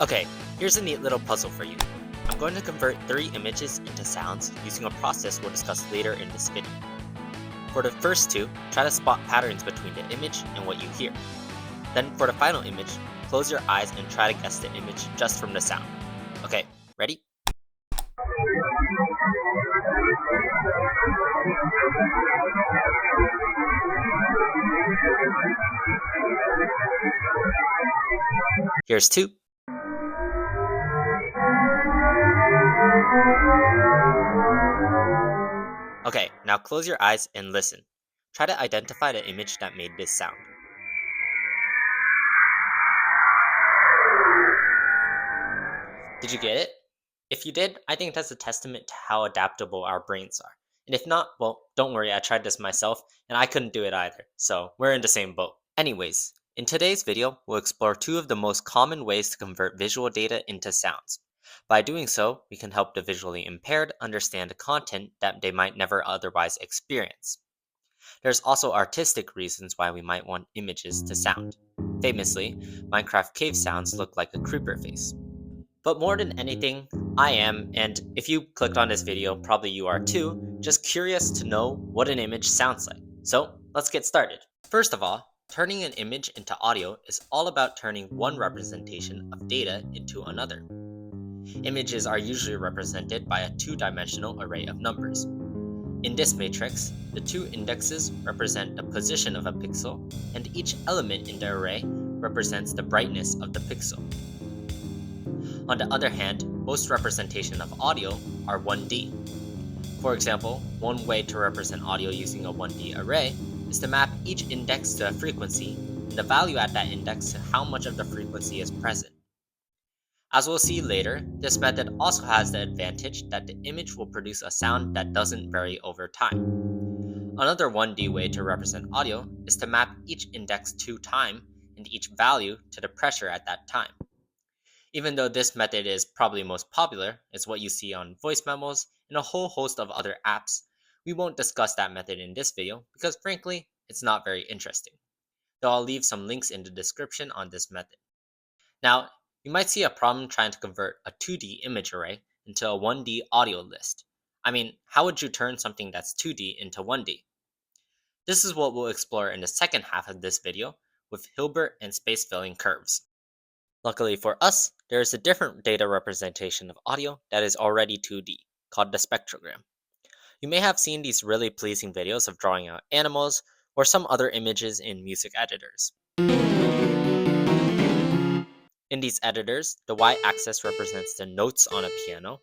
Okay, here's a neat little puzzle for you. I'm going to convert 3 images into sounds using a process we'll discuss later in this video. For the first 2, try to spot patterns between the image and what you hear. Then for the final image, close your eyes and try to guess the image just from the sound. Okay, ready? Here's 2. Okay, now close your eyes and listen. Try to identify the image that made this sound. Did you get it? If you did, I think that's a testament to how adaptable our brains are. And if not, well, don't worry, I tried this myself, and I couldn't do it either, so we're in the same boat. Anyways, in today's video, we'll explore 2 of the most common ways to convert visual data into sounds. By doing so, we can help the visually impaired understand content that they might never otherwise experience. There's also artistic reasons why we might want images to sound. Famously, Minecraft cave sounds look like a creeper face. But more than anything, I am, and if you clicked on this video, probably you are too, just curious to know what an image sounds like. So let's get started. First of all, turning an image into audio is all about turning one representation of data into another. Images are usually represented by a 2-dimensional array of numbers. In this matrix, the 2 indexes represent the position of a pixel, and each element in the array represents the brightness of the pixel. On the other hand, most representation of audio are 1D. For example, one way to represent audio using a 1D array is to map each index to a frequency, and the value at that index to how much of the frequency is present. As we'll see later, this method also has the advantage that the image will produce a sound that doesn't vary over time. Another 1D way to represent audio is to map each index to time and each value to the pressure at that time. Even though this method is probably most popular, it's what you see on voice memos and a whole host of other apps, we won't discuss that method in this video because frankly, it's not very interesting. Though I'll leave some links in the description on this method. Now, you might see a problem trying to convert a 2D image array into a 1D audio list. I mean, how would you turn something that's 2D into 1D? This is what we'll explore in the second half of this video with Hilbert and space-filling curves. Luckily for us, there is a different data representation of audio that is already 2D, called the spectrogram. You may have seen these really pleasing videos of drawing out animals or some other images in music editors. In these editors, the y-axis represents the notes on a piano,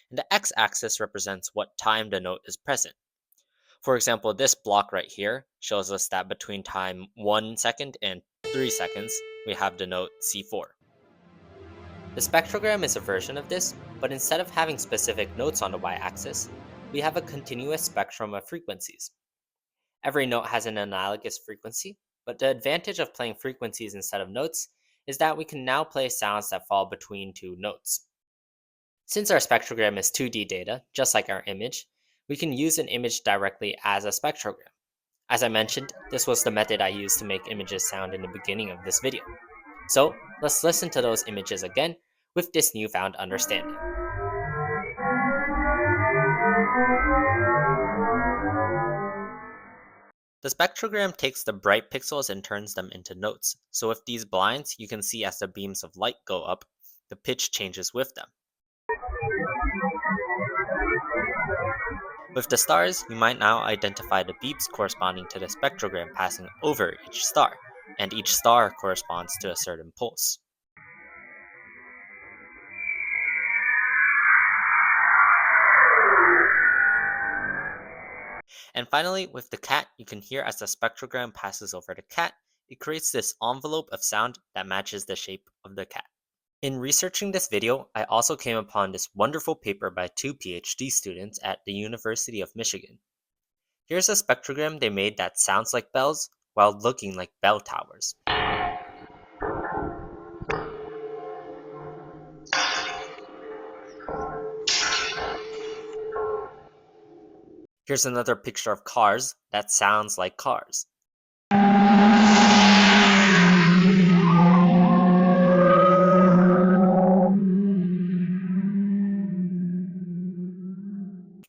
and the x-axis represents what time the note is present. For example, this block right here shows us that between time 1 second and 3 seconds, we have the note C4. The spectrogram is a version of this, but instead of having specific notes on the y-axis, we have a continuous spectrum of frequencies. Every note has an analogous frequency, but the advantage of playing frequencies instead of notes is that we can now play sounds that fall between 2 notes. Since our spectrogram is 2D data, just like our image, we can use an image directly as a spectrogram. As I mentioned, this was the method I used to make images sound in the beginning of this video. So let's listen to those images again with this newfound understanding. The spectrogram takes the bright pixels and turns them into notes, so with these blinds, you can see as the beams of light go up, the pitch changes with them. With the stars, you might now identify the beeps corresponding to the spectrogram passing over each star, and each star corresponds to a certain pulse. And finally, with the cat, you can hear as the spectrogram passes over the cat, it creates this envelope of sound that matches the shape of the cat. In researching this video, I also came upon this wonderful paper by 2 PhD students at the University of Michigan. Here's a spectrogram they made that sounds like bells while looking like bell towers. Here's another picture of cars that sounds like cars.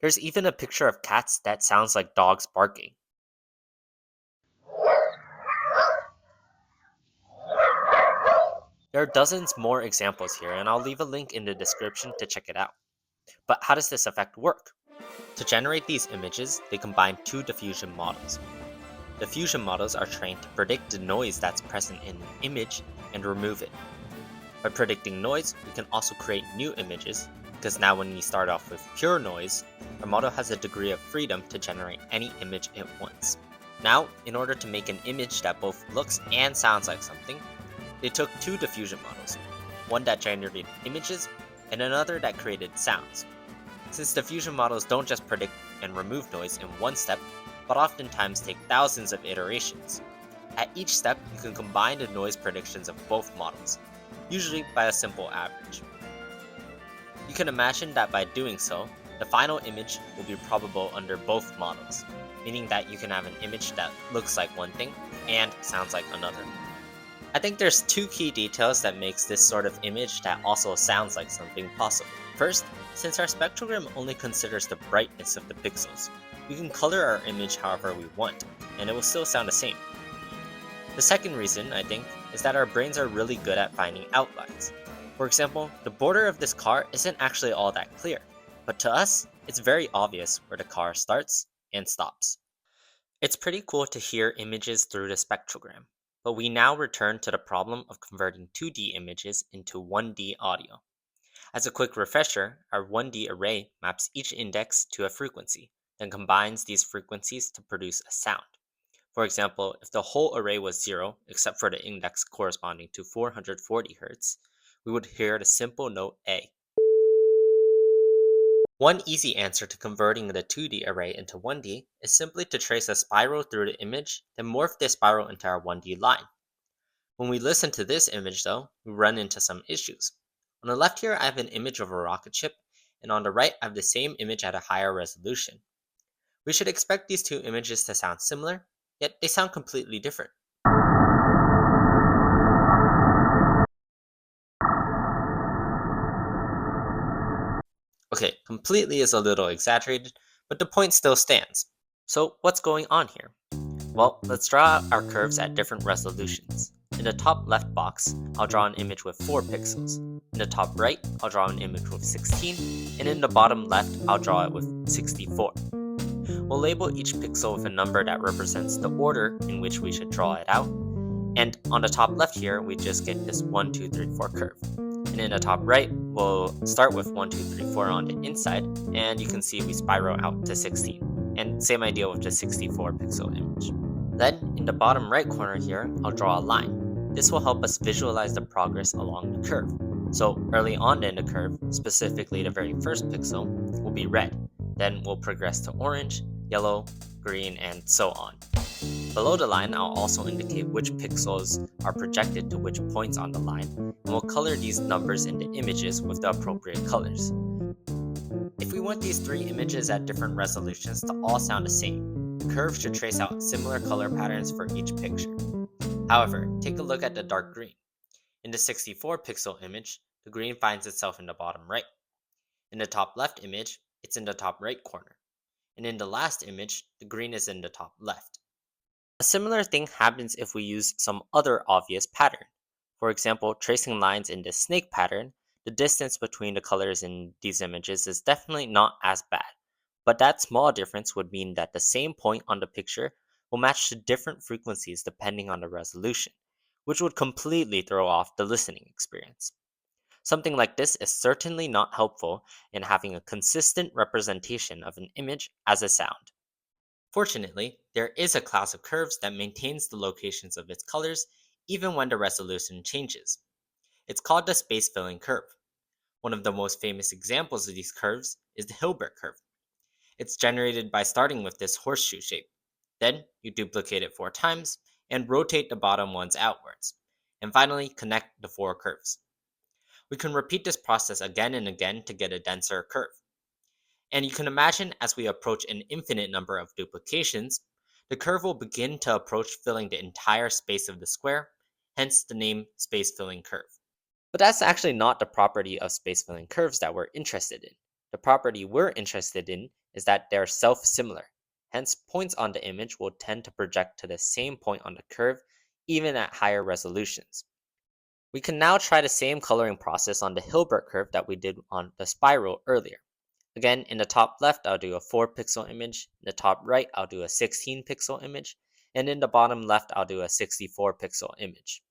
There's even a picture of cats that sounds like dogs barking. There are dozens more examples here, and I'll leave a link in the description to check it out. But how does this effect work? To generate these images, they combine two diffusion models. Diffusion models are trained to predict the noise that's present in an image and remove it. By predicting noise, we can also create new images, because now when we start off with pure noise, our model has a degree of freedom to generate any image it wants. Now, in order to make an image that both looks and sounds like something, they took two diffusion models, one that generated images and another that created sounds. Since diffusion models don't just predict and remove noise in one step, but oftentimes take thousands of iterations. At each step, you can combine the noise predictions of both models, usually by a simple average. You can imagine that by doing so, the final image will be probable under both models, meaning that you can have an image that looks like one thing and sounds like another. I think there's two key details that makes this sort of image that also sounds like something possible. First, since our spectrogram only considers the brightness of the pixels, we can color our image however we want, and it will still sound the same. The second reason, I think, is that our brains are really good at finding outlines. For example, the border of this car isn't actually all that clear, but to us, it's very obvious where the car starts and stops. It's pretty cool to hear images through the spectrogram, but we now return to the problem of converting 2D images into 1D audio. As a quick refresher, our 1D array maps each index to a frequency, then combines these frequencies to produce a sound. For example, if the whole array was 0, except for the index corresponding to 440 Hz, we would hear the simple note A. One easy answer to converting the 2D array into 1D is simply to trace a spiral through the image, then morph this spiral into our 1D line. When we listen to this image though, we run into some issues. On the left here I have an image of a rocket ship, and on the right I have the same image at a higher resolution. We should expect these two images to sound similar, yet they sound completely different. Okay, completely is a little exaggerated, but the point still stands. So what's going on here? Well, let's draw out our curves at different resolutions. In the top left box, I'll draw an image with 4 pixels. In the top right, I'll draw an image with 16, and in the bottom left, I'll draw it with 64. We'll label each pixel with a number that represents the order in which we should draw it out, and on the top left here, we just get this 1, 2, 3, 4 curve. And in the top right, we'll start with 1, 2, 3, 4 on the inside, and you can see we spiral out to 16. And same idea with the 64 pixel image. Then, in the bottom right corner here, I'll draw a line. This will help us visualize the progress along the curve. So early on in the curve, specifically the very first pixel, will be red. Then we'll progress to orange, yellow, green, and so on. Below the line, I'll also indicate which pixels are projected to which points on the line, and we'll color these numbers into images with the appropriate colors. If we want these 3 images at different resolutions to all sound the same, the curve should trace out similar color patterns for each picture. However, take a look at the dark green. In the 64 pixel image, the green finds itself in the bottom right. In the top left image, it's in the top right corner. And in the last image, the green is in the top left. A similar thing happens if we use some other obvious pattern. For example, tracing lines in this snake pattern, the distance between the colors in these images is definitely not as bad. But that small difference would mean that the same point on the picture will match to different frequencies depending on the resolution, which would completely throw off the listening experience. Something like this is certainly not helpful in having a consistent representation of an image as a sound. Fortunately, there is a class of curves that maintains the locations of its colors even when the resolution changes. It's called the space-filling curve. One of the most famous examples of these curves is the Hilbert curve. It's generated by starting with this horseshoe shape. Then you duplicate it 4 times and rotate the bottom ones outwards, and finally connect the 4 curves. We can repeat this process again and again to get a denser curve. And you can imagine as we approach an infinite number of duplications, the curve will begin to approach filling the entire space of the square, hence the name space-filling curve. But that's actually not the property of space-filling curves that we're interested in. The property we're interested in is that they're self-similar. Hence, points on the image will tend to project to the same point on the curve, even at higher resolutions. We can now try the same coloring process on the Hilbert curve that we did on the spiral earlier. Again, in the top left, I'll do a 4 pixel image. In the top right, I'll do a 16 pixel image. And in the bottom left, I'll do a 64 pixel image.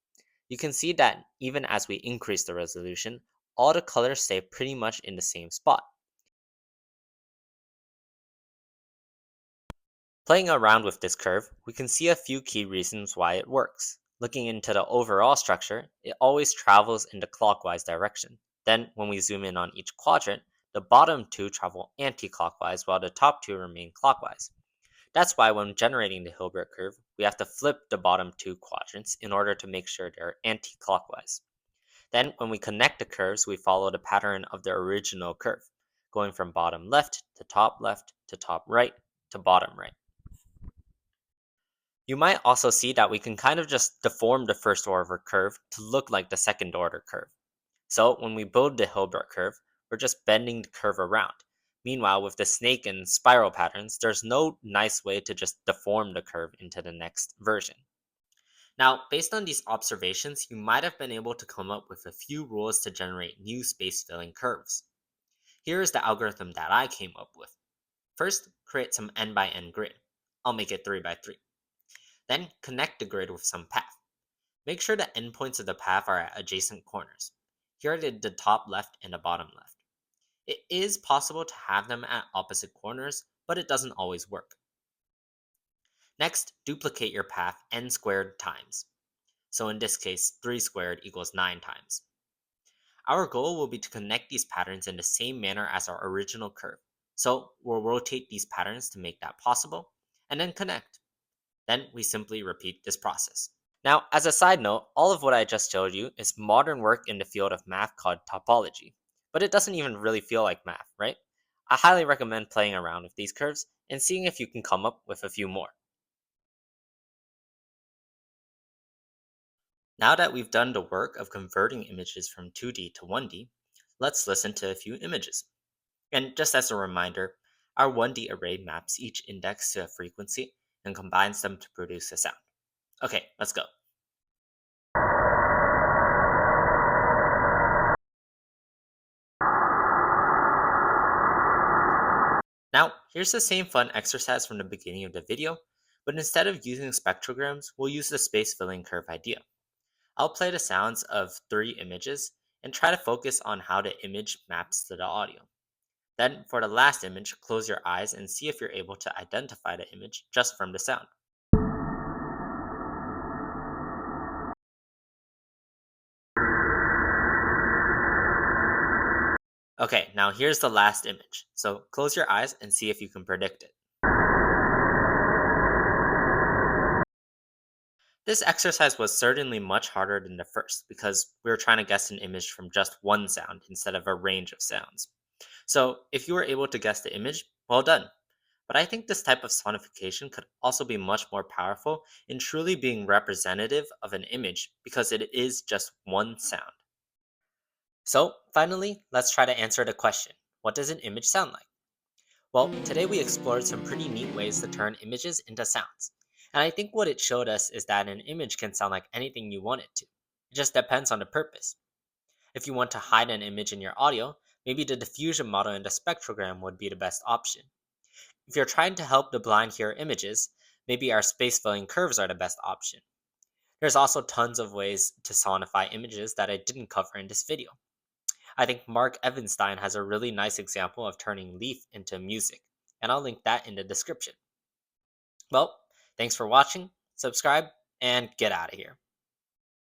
You can see that even as we increase the resolution, all the colors stay pretty much in the same spot. Playing around with this curve, we can see a few key reasons why it works. Looking into the overall structure, it always travels in the clockwise direction. Then, when we zoom in on each quadrant, the bottom two travel anti-clockwise while the top two remain clockwise. That's why when generating the Hilbert curve, we have to flip the bottom two quadrants in order to make sure they're anti-clockwise. Then, when we connect the curves, we follow the pattern of the original curve, going from bottom left to top right to bottom right. You might also see that we can kind of just deform the first order curve to look like the second order curve. So when we build the Hilbert curve, we're just bending the curve around. Meanwhile, with the snake and spiral patterns, there's no nice way to just deform the curve into the next version. Now, based on these observations, you might have been able to come up with a few rules to generate new space-filling curves. Here is the algorithm that I came up with. First, create some n by n grid. I'll make it 3 by 3. Then connect the grid with some path. Make sure the endpoints of the path are at adjacent corners. Here are the top left and the bottom left. It is possible to have them at opposite corners, but it doesn't always work. Next, duplicate your path n squared times. So in this case, 3 squared equals 9 times. Our goal will be to connect these patterns in the same manner as our original curve. So we'll rotate these patterns to make that possible, and then connect. Then we simply repeat this process. Now, as a side note, all of what I just showed you is modern work in the field of math called topology. But it doesn't even really feel like math, right? I highly recommend playing around with these curves and seeing if you can come up with a few more. Now that we've done the work of converting images from 2D to 1D, let's listen to a few images. And just as a reminder, our 1D array maps each index to a frequency and combines them to produce a sound. Okay, let's go. Now, here's the same fun exercise from the beginning of the video, but instead of using spectrograms, we'll use the space filling curve idea. I'll play the sounds of 3 images and try to focus on how the image maps to the audio. Then, for the last image, close your eyes and see if you're able to identify the image just from the sound. Okay, now here's the last image, so close your eyes and see if you can predict it. This exercise was certainly much harder than the first because we were trying to guess an image from just one sound instead of a range of sounds. So, if you were able to guess the image, well done. But I think this type of sonification could also be much more powerful in truly being representative of an image because it is just one sound. So, finally, let's try to answer the question, what does an image sound like? Well, today we explored some pretty neat ways to turn images into sounds. And I think what it showed us is that an image can sound like anything you want it to. It just depends on the purpose. If you want to hide an image in your audio, maybe the diffusion model in the spectrogram would be the best option. If you're trying to help the blind hear images, maybe our space filling curves are the best option. There's also tons of ways to sonify images that I didn't cover in this video. I think Mark Evanstein has a really nice example of turning Leaf into music, and I'll link that in the description. Well, thanks for watching, subscribe, and get out of here.